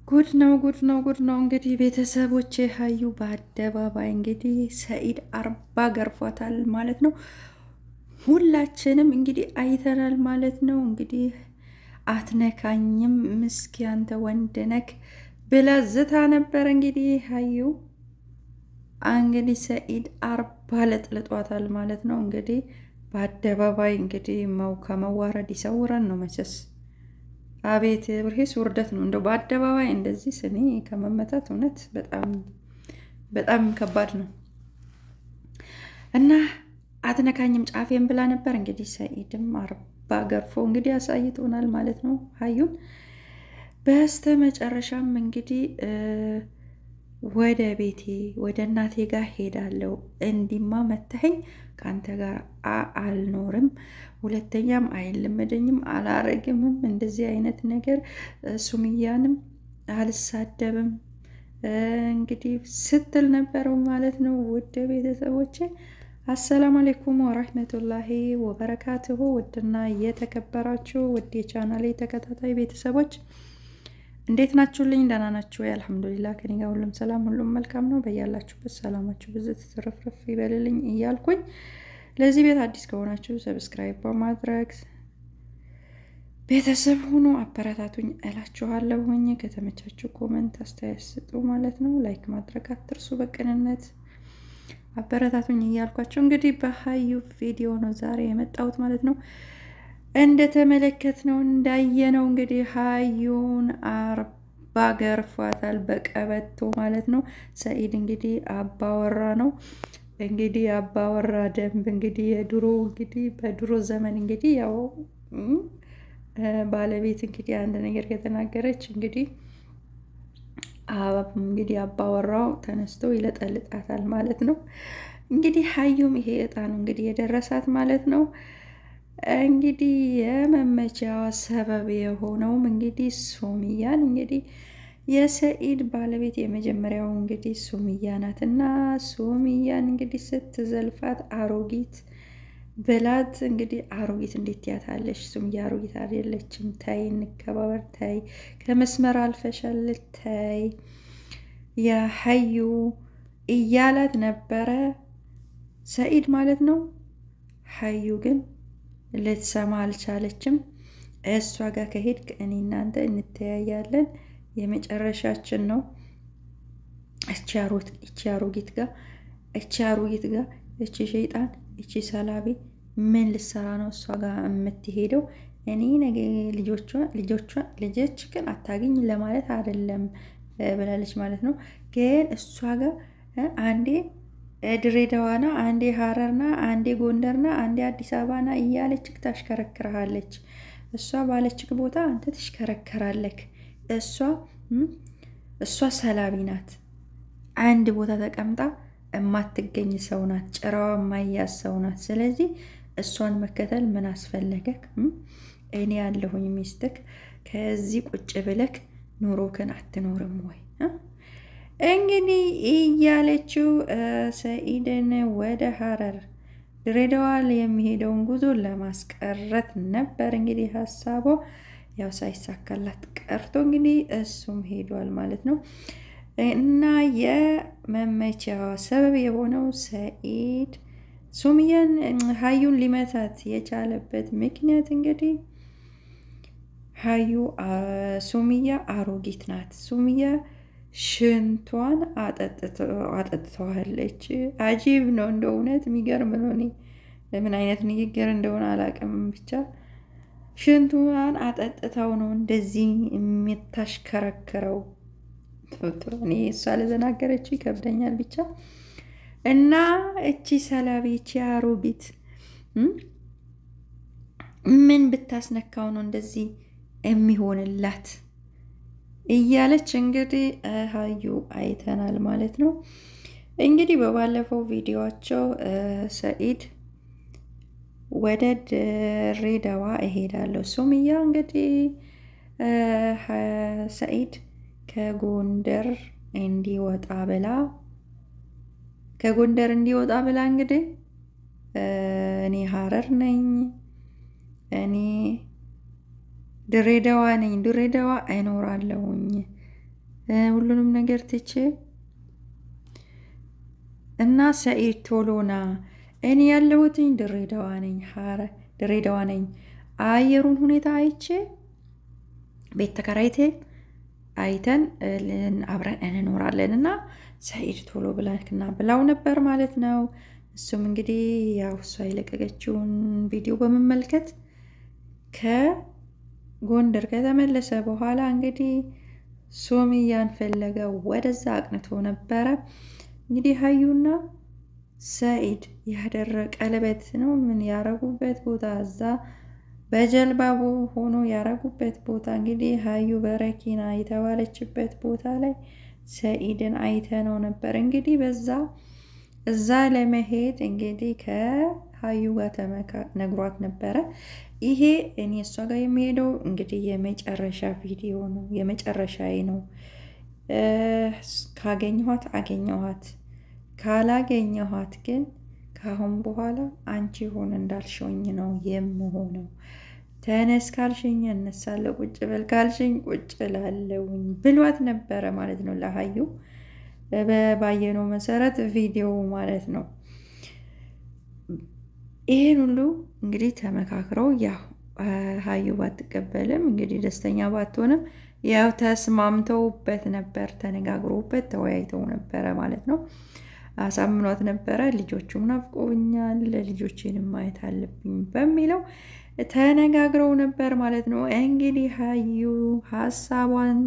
ጉድ ነው ጉድ ነው ጉድ ነው። እንግዲህ ቤተሰቦቼ ሀዩ በአደባባይ እንግዲህ ሰኢድ 40 ገርፏታል ማለት ነው። ሁላችንም እንግዲህ አይተናል ማለት ነው። እንግዲህ አትነካኝም ምስኪ አንተ ወንድ ነክ ብላ ዝታ ነበር። እንግዲህ ሀዩ እንግዲህ ሰኢድ 40 ለጥልጧታል ማለት ነው። እንግዲህ በአደባባይ እንግዲህ ከመዋረድ ይሰውረን ነው መቼስ። አቤት ብርሄስ ውርደት ነው እንደው በአደባባይ እንደዚህ ስኒ ከመመታት እውነት በጣም በጣም ከባድ ነው። እና አትነካኝም ጫፌን ብላ ነበር። እንግዲህ ሰኢድም 40 ገርፎ እንግዲህ አሳይቶናል ማለት ነው ሀዩን። በስተ መጨረሻም እንግዲህ ወደ ቤቴ ወደ እናቴ ጋር ሄዳለሁ፣ እንዲማ መታኸኝ ከአንተ ጋር አልኖርም፣ ሁለተኛም አይለመደኝም፣ አላረግምም እንደዚህ አይነት ነገር፣ ሱምያንም አልሳደብም እንግዲህ ስትል ነበረው ማለት ነው። ውድ ቤተሰቦቼ አሰላሙ አሌይኩም ወራህመቱላሂ ወበረካቱሁ። ውድና የተከበራችሁ ውድ የቻናሌ ተከታታይ ቤተሰቦች እንዴት ናችሁልኝ? ደህና ናችሁ ወይ? አልሐምዱሊላህ ከኔ ጋር ሁሉም ሰላም፣ ሁሉም መልካም ነው። በያላችሁበት ሰላማችሁ ብዙ ትትረፍረፍ ይበልልኝ እያልኩኝ ለዚህ ቤት አዲስ ከሆናችሁ ሰብስክራይብ በማድረግ ቤተሰብ ሁኑ፣ አበረታቱኝ እላችኋለሁኝ። ከተመቻችሁ ኮመንት አስተያየት ስጡ ማለት ነው። ላይክ ማድረግ አትርሱ። በቅንነት አበረታቱኝ እያልኳቸው እንግዲህ በሀዩ ቪዲዮ ነው ዛሬ የመጣሁት ማለት ነው። እንደተመለከትነው እንዳየነው እንግዲህ ሀዩን 40 ገርፏታል በቀበቶ ማለት ነው። ሰኢድ እንግዲህ አባወራ ነው። እንግዲህ አባወራ ደንብ እንግዲህ የድሮ እንግዲህ በድሮ ዘመን እንግዲህ ያው ባለቤት እንግዲህ አንድ ነገር ከተናገረች እንግዲህ እንግዲህ አባወራው ተነስቶ ይለጠልጣታል ማለት ነው። እንግዲህ ሀዩም ይሄ እጣ ነው እንግዲህ የደረሳት ማለት ነው። እንግዲህ የመመቻዋ ሰበብ የሆነውም እንግዲህ ሱምያን እንግዲህ የሰኢድ ባለቤት የመጀመሪያው እንግዲህ ሱምያ ናት እና ሱምያን እንግዲህ ስትዘልፋት አሮጊት ብላት እንግዲህ አሮጊት እንዴት ያታለሽ? ሱምያ አሮጊት አይደለችም፣ ታይ እንከባበር፣ ታይ ከመስመር አልፈሻል፣ ታይ የሀዩ እያላት ነበረ ሰኢድ ማለት ነው። ሀዩ ግን ልትሰማ አልቻለችም። እሷ ጋር ከሄድክ እኔ እናንተ እንተያያለን፣ የመጨረሻችን ነው። እቺ አሮጊት ጋር እቺ ሸይጣን እቺ ሰላቢ ምን ልሰራ ነው እሷ ጋር የምትሄደው? እኔ ነገ ልጆች ግን አታገኝ ለማለት አይደለም ብላለች ማለት ነው። ግን እሷ ጋር አንዴ ድሬዳዋና አንዴ ሀረርና አንዴ ጎንደርና አንዴ አዲስ አበባና እያለችክ ታሽከረክርሃለች። እሷ ባለችክ ቦታ አንተ ትሽከረከራለክ። እሷ ሰላቢ ናት። አንድ ቦታ ተቀምጣ የማትገኝ ሰው ናት። ጭራዋ የማያዝ ሰው ናት። ስለዚህ እሷን መከተል ምን አስፈለገክ? እኔ ያለሁኝ ሚስትክ ከዚህ ቁጭ ብለክ ኑሮክን አትኖርም ወይ? እንግዲህ እያለችው ሰኢድን ወደ ሀረር ድሬዳዋ የሚሄደውን ጉዞ ለማስቀረት ነበር እንግዲህ ሀሳቧ። ያው ሳይሳካላት ቀርቶ እንግዲህ እሱም ሄዷል ማለት ነው። እና የመመቻዋ ሰበብ የሆነው ሰኢድ ሱምያን ሀዩን ሊመታት የቻለበት ምክንያት እንግዲህ ሱምያ አሮጊት ናት። ሱምያ ሽንቷን አጠጥተዋለች። አጂብ ነው እንደ እውነት የሚገርም ነው። እኔ ምን አይነት ንግግር እንደሆነ አላውቅም። ብቻ ሽንቷን አጠጥተው ነው እንደዚህ የምታሽከረክረው። እኔ እሷ ለተናገረችው ይከብደኛል ብቻ። እና እቺ ሰላቢ እቺ አሮጊት ምን ብታስነካው ነው እንደዚህ የሚሆንላት እያለች እንግዲህ ሀዩ አይተናል ማለት ነው። እንግዲህ በባለፈው ቪዲዮቸው ሰኢድ ወደ ድሬዳዋ እሄዳለሁ፣ ሱምያ እንግዲህ ሰኢድ ከጎንደር እንዲወጣ ብላ እንግዲህ እኔ ሀረር ነኝ፣ እኔ ድሬዳዋ ነኝ፣ ድሬዳዋ አይኖራለሁኝ ሁሉንም ነገር ትቼ እና ሰኢድ ቶሎና እኔ ያለሁትኝ ድሬዳዋ ነኝ፣ ድሬዳዋ ነኝ። አየሩን ሁኔታ አይቼ ቤት ተከራይቴን አይተን አብረን እንኖራለን እና ሰኢድ ቶሎ ብላክና ብላው ነበር ማለት ነው። እሱም እንግዲህ ያው እሷ የለቀቀችውን ቪዲዮ በመመልከት ከጎንደር ከተመለሰ በኋላ እንግዲህ ሱመያን ፈለገ ወደዛ አቅንቶ ነበረ። እንግዲህ ሀዩና ሰኢድ ቀለበት ነው ምን ያረጉበት ቦታ እዛ በጀልባ ሆኖ ያረጉበት ቦታ እንግዲህ ሀዩ በረኪና የተባለችበት ቦታ ላይ ሰኢድን አይተነው ነበር። እንግዲህ እዛ ለመሄድ እንግዲህ ከሀዩ ጋር ነግሯት ነበረ። ይሄ እኔ እሷ ጋር የሚሄደው እንግዲህ የመጨረሻ ቪዲዮ ነው፣ የመጨረሻዬ ነው። ካገኘኋት አገኘኋት፣ ካላገኘኋት ግን ከአሁን በኋላ አንቺ ሆን እንዳልሽኝ ነው የምሆነው። ተነስ ካልሽኝ እነሳለሁ፣ ቁጭ በል ካልሽኝ ቁጭ እላለሁኝ ብሏት ነበረ ማለት ነው ለሀዩ ባየነው መሰረት ቪዲዮ ማለት ነው። ይሄን ሁሉ እንግዲህ ተመካክረው ያው ሀዩ ባትቀበልም እንግዲህ ደስተኛ ባትሆንም ያው ተስማምተውበት ነበር፣ ተነጋግሮበት ተወያይተው ነበረ ማለት ነው። አሳምኗት ነበረ። ልጆቹም ናፍቆኛል፣ ለልጆቼንም ማየት አለብኝ በሚለው ተነጋግረው ነበር ማለት ነው። እንግዲህ ሀዩ ሀሳቧን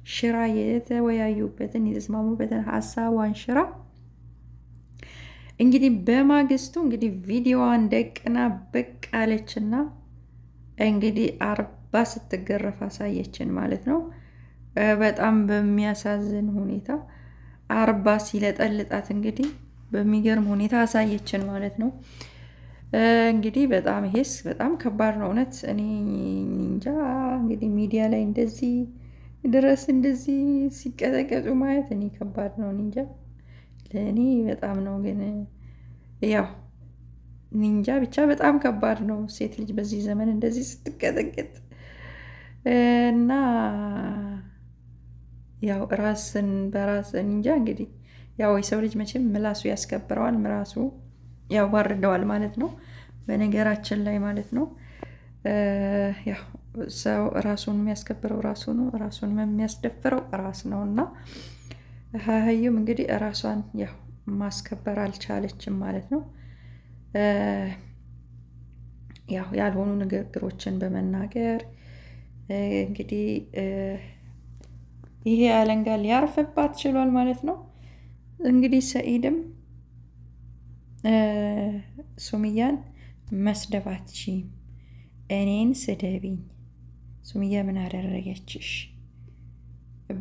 ሽራ የተወያዩበትን የተስማሙበትን ሀሳቧን ሽራ እንግዲህ በማግስቱ እንግዲህ ቪዲዮዋን ደቅና ብቅ አለችና እንግዲህ 40 ስትገረፍ አሳየችን ማለት ነው። በጣም በሚያሳዝን ሁኔታ 40 ሲለጠልጣት እንግዲህ በሚገርም ሁኔታ አሳየችን ማለት ነው። እንግዲህ በጣም ይሄስ በጣም ከባድ ነው እውነት። እኔ እንጃ እንግዲህ ሚዲያ ላይ እንደዚህ ድረስ እንደዚህ ሲቀጠቀጡ ማየት እኔ ከባድ ነው። እንጃ ለእኔ በጣም ነው። ግን ያው እንጃ ብቻ በጣም ከባድ ነው ሴት ልጅ በዚህ ዘመን እንደዚህ ስትቀጠቀጥ እና ያው ራስን በራስ እንጃ እንግዲህ ያው የሰው ልጅ መቼም ምላሱ ያስከብረዋል፣ ምላሱ ያዋርደዋል ማለት ነው። በነገራችን ላይ ማለት ነው ያው ሰው ራሱን የሚያስከብረው ራሱ ነው፣ ራሱን የሚያስደፍረው ራስ ነው። እና ሀዩም እንግዲህ ራሷን ያው ማስከበር አልቻለችም ማለት ነው። ያው ያልሆኑ ንግግሮችን በመናገር እንግዲህ ይሄ አለንጋ ሊያርፍባት ችሏል ማለት ነው። እንግዲህ ሰኢድም ሱመያን መስደብ አትችይም፣ እኔን ስደቢኝ፣ ሱመያ ምን አደረገችሽ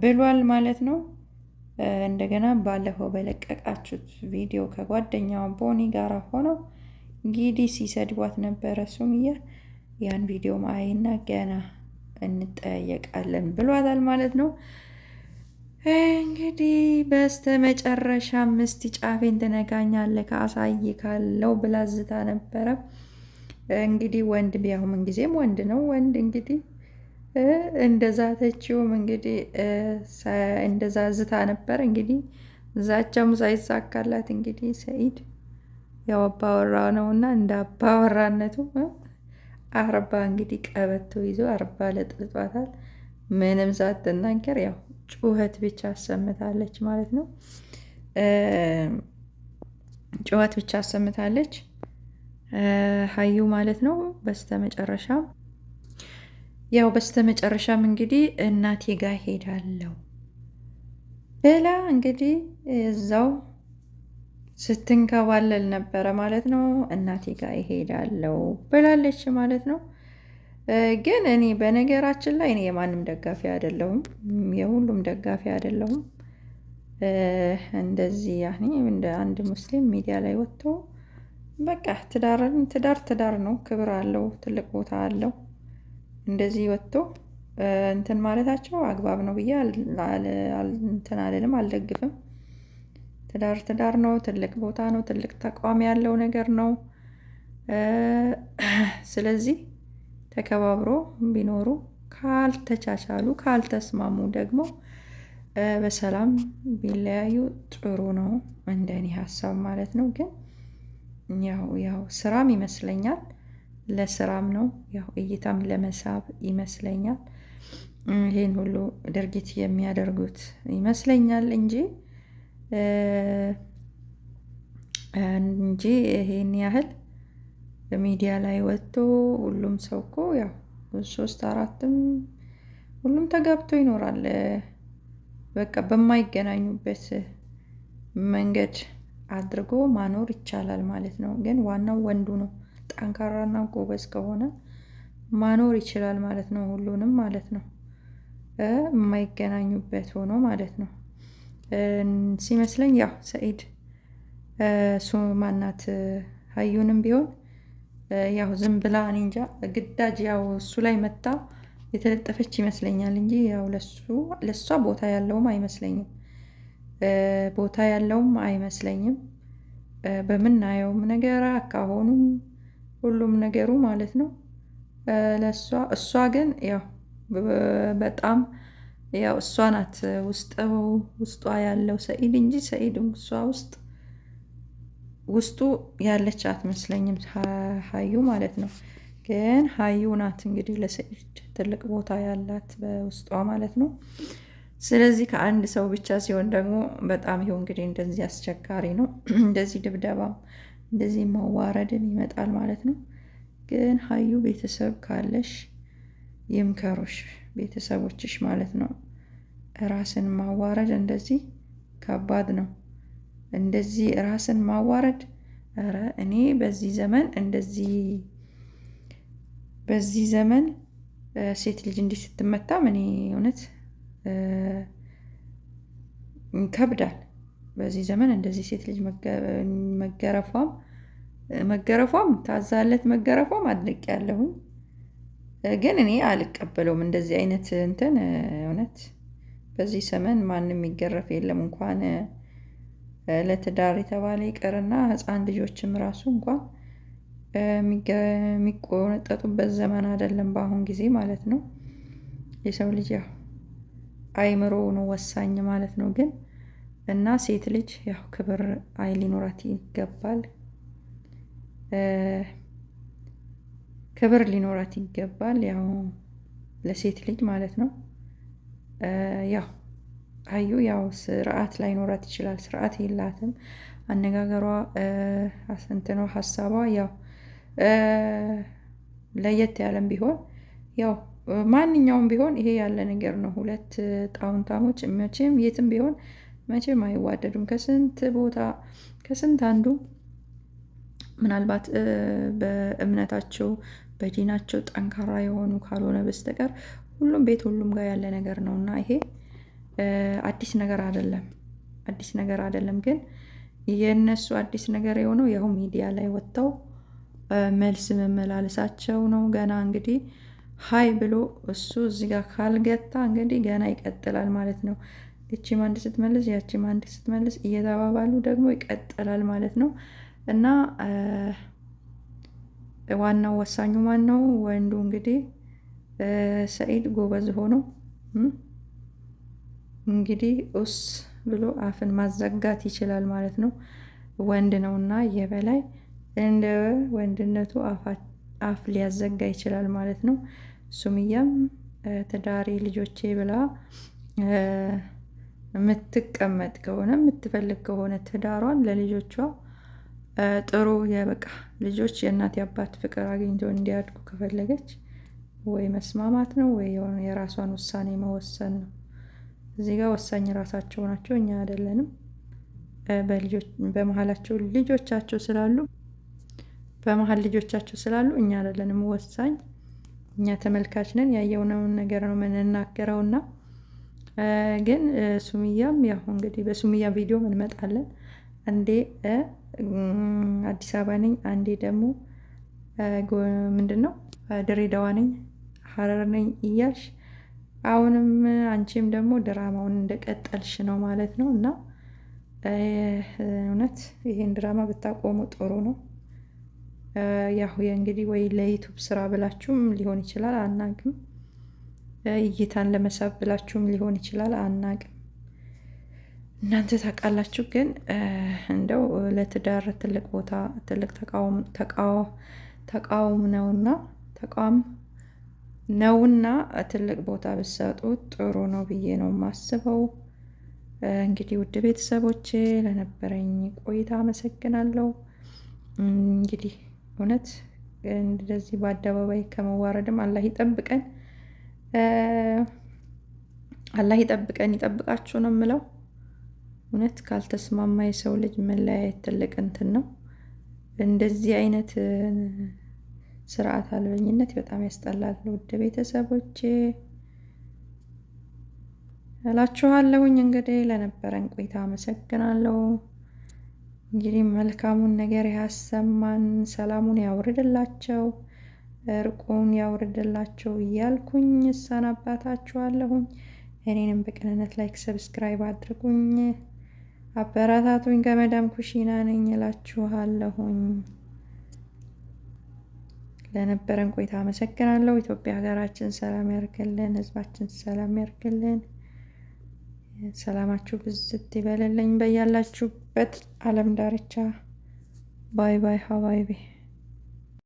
ብሏል ማለት ነው። እንደገና ባለፈው በለቀቃችሁት ቪዲዮ ከጓደኛዋ ቦኒ ጋር ሆነው እንግዲህ ሲሰድቧት ነበረ ሱመያ። ያን ቪዲዮ ማይና ገና እንጠያየቃለን ብሏታል ማለት ነው። እንግዲህ በስተ መጨረሻ እስቲ ጫፌን ትነካኛለህ ካሳይካለው ብላ ዝታ ነበረ። እንግዲህ ወንድ ቢያው ምን ጊዜም ወንድ ነው። ወንድ እንግዲህ እንደዛ ተችውም እንግዲህ እንደዛ ዝታ ነበር። እንግዲህ ዛቻም ሳይሳካላት እንግዲህ ሰኢድ ያው አባወራ ነውና እንደ አባወራነቱ 40 እንግዲህ ቀበቶ ይዞ 40 ለጥልጧታል። ምንም ሳትናገር ያው ጩኸት ብቻ አሰምታለች ማለት ነው። ጩኸት ብቻ አሰምታለች ሀዩ ማለት ነው። በስተመጨረሻም እንግዲህ እናቴ ጋር ሄዳለሁ ብላ እንግዲህ እዛው ስትንከባለል ነበረ ማለት ነው። እናቴ ጋር ይሄዳለሁ ብላለች ማለት ነው። ግን እኔ በነገራችን ላይ እኔ የማንም ደጋፊ አይደለሁም፣ የሁሉም ደጋፊ አይደለሁም። እንደዚህ ያኔ እንደ አንድ ሙስሊም ሚዲያ ላይ ወጥቶ በቃ ትዳር ነው፣ ክብር አለው፣ ትልቅ ቦታ አለው። እንደዚህ ወጥቶ እንትን ማለታቸው አግባብ ነው ብዬ እንትን አልልም፣ አልደግፍም። ትዳር ነው፣ ትልቅ ቦታ ነው፣ ትልቅ ተቋም ያለው ነገር ነው። ስለዚህ ተከባብሮ ቢኖሩ ካልተቻቻሉ ካልተስማሙ ደግሞ በሰላም ቢለያዩ ጥሩ ነው እንደኔ ሀሳብ ማለት ነው። ግን ያው ስራም ይመስለኛል ለስራም ነው ያው እይታም ለመሳብ ይመስለኛል ይሄን ሁሉ ድርጊት የሚያደርጉት ይመስለኛል እንጂ ይሄን ያህል በሚዲያ ላይ ወጥቶ ሁሉም ሰው እኮ ያው 3 4ም ሁሉም ተጋብቶ ይኖራል። በቃ በማይገናኙበት መንገድ አድርጎ ማኖር ይቻላል ማለት ነው። ግን ዋናው ወንዱ ነው። ጠንካራና ጎበዝ ከሆነ ማኖር ይችላል ማለት ነው። ሁሉንም ማለት ነው። የማይገናኙበት ሆኖ ማለት ነው ሲመስለኝ ያው ሰኢድ እሱ ማናት ሀዩንም ቢሆን ያው ዝም ብላ እኔ እንጃ ግዳጅ ያው እሱ ላይ መታ የተለጠፈች ይመስለኛል እንጂ ያው ለሷ ቦታ ያለውም አይመስለኝም። በምናየውም ነገር አካሆኑም ሁሉም ነገሩ ማለት ነው እሷ ግን ያው በጣም ያው እሷ ናት ውስጧ ያለው ሰኢድ እንጂ ሰኢድ እሷ ውስጡ ያለች አትመስለኝም ሀዩ ማለት ነው። ግን ሀዩ ናት እንግዲህ ለሰኢድ ትልቅ ቦታ ያላት በውስጧ ማለት ነው። ስለዚህ ከአንድ ሰው ብቻ ሲሆን ደግሞ በጣም ይኸው እንግዲህ እንደዚህ አስቸጋሪ ነው። እንደዚህ ድብደባም እንደዚህ ማዋረድም ይመጣል ማለት ነው። ግን ሀዩ ቤተሰብ ካለሽ ይምከሩሽ ቤተሰቦችሽ ማለት ነው። ራስን ማዋረድ እንደዚህ ከባድ ነው። እንደዚህ ራስን ማዋረድ ኧረ እኔ በዚህ ዘመን ሴት ልጅ እንዲህ ስትመታም እኔ እውነት ይከብዳል። በዚህ ዘመን እንደዚህ ሴት ልጅ መገረፏም ታዛለት መገረፏም አድንቄያለሁኝ። ግን እኔ አልቀበለውም እንደዚህ አይነት እንትን እውነት በዚህ ዘመን ማንም የሚገረፍ የለም። እንኳን ለትዳር የተባለ ይቅርና ሕፃን ልጆችም ራሱ እንኳን የሚቆነጠጡበት ዘመን አይደለም በአሁን ጊዜ ማለት ነው። የሰው ልጅ ያው አይምሮ ነው ወሳኝ ማለት ነው። ግን እና ሴት ልጅ ያው ክብር ሊኖራት ይገባል። ክብር ሊኖራት ይገባል ያው ለሴት ልጅ ማለት ነው። ያው ሀዩ ያው ስርዓት ላይኖራት ይችላል። ስርዓት የላትም። አነጋገሯ እንትኗ ሀሳቧ ያው ለየት ያለም ቢሆን ያው ማንኛውም ቢሆን ይሄ ያለ ነገር ነው። ሁለት ጣውንታሞች መቼም የትም ቢሆን መቼም አይዋደዱም። ከስንት ቦታ ከስንት አንዱ ምናልባት በእምነታቸው በዲናቸው ጠንካራ የሆኑ ካልሆነ በስተቀር ሁሉም ቤት ሁሉም ጋር ያለ ነገር ነው እና ይሄ አዲስ ነገር አይደለም። ግን የእነሱ አዲስ ነገር የሆነው ያው ሚዲያ ላይ ወጥተው መልስ መመላለሳቸው ነው። ገና እንግዲህ ሀይ ብሎ እሱ እዚህ ጋር ካልገታ እንግዲህ ገና ይቀጥላል ማለት ነው። እቺም አንድ ስትመልስ ያቺም አንድ ስትመልስ እየተባባሉ ደግሞ ይቀጥላል ማለት ነው። እና ዋናው ወሳኙ ማን ነው? ወንዱ እንግዲህ ሰኢድ ጎበዝ ሆኖ እንግዲህ ኡስ ብሎ አፍን ማዘጋት ይችላል ማለት ነው። ወንድ ነውና የበላይ እንደ ወንድነቱ አፍ ሊያዘጋ ይችላል ማለት ነው። ሱምያም ትዳሬ ልጆቼ ብላ የምትቀመጥ ከሆነ የምትፈልግ ከሆነ ትዳሯን ለልጆቿ ጥሩ የበቃ ልጆች የእናት የአባት ፍቅር አግኝተው እንዲያድጉ ከፈለገች ወይ መስማማት ነው ወይ የሆነ የራሷን ውሳኔ መወሰን ነው። እዚህ ጋር ወሳኝ ራሳቸው ናቸው፣ እኛ አይደለንም። በመሀላቸው ልጆቻቸው ስላሉ እኛ አይደለንም ወሳኝ። እኛ ተመልካች ነን፣ ያየነውን ነገር ነው የምንናገረውና ግን ሱምያም ያው እንግዲህ በሱምያ ቪዲዮ እንመጣለን። አንዴ አዲስ አበባ ነኝ፣ አንዴ ደግሞ ምንድነው ድሬዳዋ ነኝ፣ ሀረር ነኝ እያልሽ አሁንም አንቺም ደግሞ ድራማውን እንደቀጠልሽ ነው ማለት ነው። እና እውነት ይሄን ድራማ ብታቆሙ ጥሩ ነው። ያው እንግዲህ ወይ ለዩቱብ ስራ ብላችሁም ሊሆን ይችላል አናቅም። እይታን ለመሳብ ብላችሁም ሊሆን ይችላል አናቅም። እናንተ ታውቃላችሁ። ግን እንደው ለትዳር ትልቅ ቦታ ትልቅ ተቃውም ነውና ትልቅ ቦታ ብትሰጡት ጥሩ ነው ብዬ ነው የማስበው። እንግዲህ ውድ ቤተሰቦቼ ለነበረኝ ቆይታ አመሰግናለሁ። እንግዲህ እውነት እንደዚህ በአደባባይ ከመዋረድም አላህ ይጠብቀን፣ አላህ ይጠብቀን፣ ይጠብቃችሁ ነው የምለው። እውነት ካልተስማማ የሰው ልጅ መለያየት ትልቅ እንትን ነው። እንደዚህ አይነት ስርዓት አልበኝነት በጣም ያስጠላል። ውድ ቤተሰቦቼ እላችኋለሁኝ። እንግዲህ ለነበረን ቆይታ አመሰግናለሁ። እንግዲህ መልካሙን ነገር ያሰማን፣ ሰላሙን ያውርድላቸው፣ እርቁን ያውርድላቸው እያልኩኝ እሰናባታችኋለሁኝ። እኔንም በቅንነት ላይክ ሰብስክራይብ አድርጉኝ፣ አበረታቱኝ። ከመዳም ኩሽና ነኝ እላችኋለሁኝ። ለነበረን ቆይታ አመሰግናለሁ። ኢትዮጵያ ሀገራችን ሰላም ያርግልን፣ ህዝባችን ሰላም ያርግልን። ሰላማችሁ ብዝት ይበልልኝ በያላችሁበት ዓለም ዳርቻ። ባይ ባይ ሀባይቤ